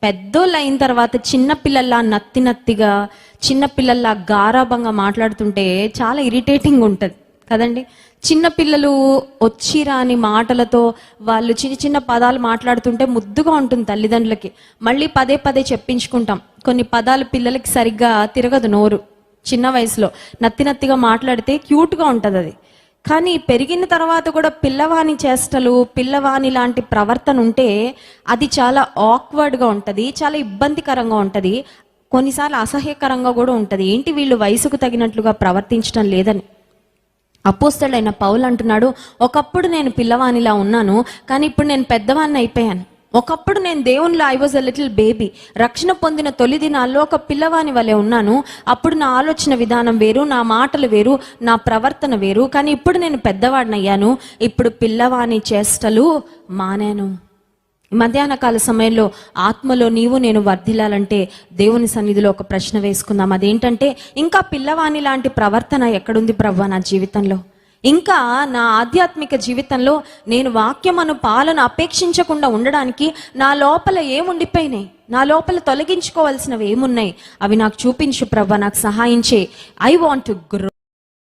పెద్దోళ్ళు అయిన తర్వాత చిన్నపిల్లల్లా నత్తిగా చిన్నపిల్లల్లా గారాబంగా మాట్లాడుతుంటే చాలా ఇరిటేటింగ్ ఉంటుంది కదండి. చిన్నపిల్లలు వచ్చి రాని మాటలతో వాళ్ళు చిన్న చిన్న పదాలు మాట్లాడుతుంటే ముద్దుగా ఉంటుంది తల్లిదండ్రులకి. మళ్ళీ పదే పదే చెప్పించుకుంటాం. కొన్ని పదాలు పిల్లలకి సరిగ్గా తిరగదు నోరు. చిన్న వయసులో నత్తిగా మాట్లాడితే క్యూట్గా ఉంటుంది అది. కానీ పెరిగిన తర్వాత కూడా పిల్లవాని చేష్టలు, పిల్లవాని లాంటి ప్రవర్తన ఉంటే అది చాలా ఆక్వర్డ్గా ఉంటుంది, చాలా ఇబ్బందికరంగా ఉంటుంది, కొన్నిసార్లు అసహ్యకరంగా కూడా ఉంటుంది. ఏంటి వీళ్ళు వయసుకు తగినట్లుగా ప్రవర్తించడం లేదని. అపోస్తలుడైన పౌలు అంటున్నాడు, ఒకప్పుడు నేను పిల్లవానిలా ఉన్నాను, కానీ ఇప్పుడు నేను పెద్దవాడిని అయిపోయాను. ఒకప్పుడు నేను దేవునిలో I was a little baby. రక్షణ పొందిన తొలి దినాల్లో ఒక పిల్లవాని వలె ఉన్నాను. అప్పుడు నా ఆలోచన విధానం వేరు, నా మాటలు వేరు, నా ప్రవర్తన వేరు. కానీ ఇప్పుడు నేను పెద్దవాడిని అయ్యాను. ఇప్పుడు పిల్లవాని చేష్టలు మానాను. మధ్యాహ్న కాల సమయంలో ఆత్మలో నీవు నేను వర్ధిల్లాలంటే దేవుని సన్నిధిలో ఒక ప్రశ్న వేసుకుందాం. అదేంటంటే, ఇంకా పిల్లవాని లాంటి ప్రవర్తన ఎక్కడుంది ప్రభువా నా జీవితంలో? ఇంకా నా ఆధ్యాత్మిక జీవితంలో నేను వాక్యమును పాలన అపేక్షించకుండా ఉండడానికి నా లోపల ఏముండిపోయినాయి? నా లోపల తొలగించుకోవాల్సినవి ఏమున్నాయి? అవి నాకు చూపించు ప్రభువా, నాకు సహాయం చేయి. I want to grow.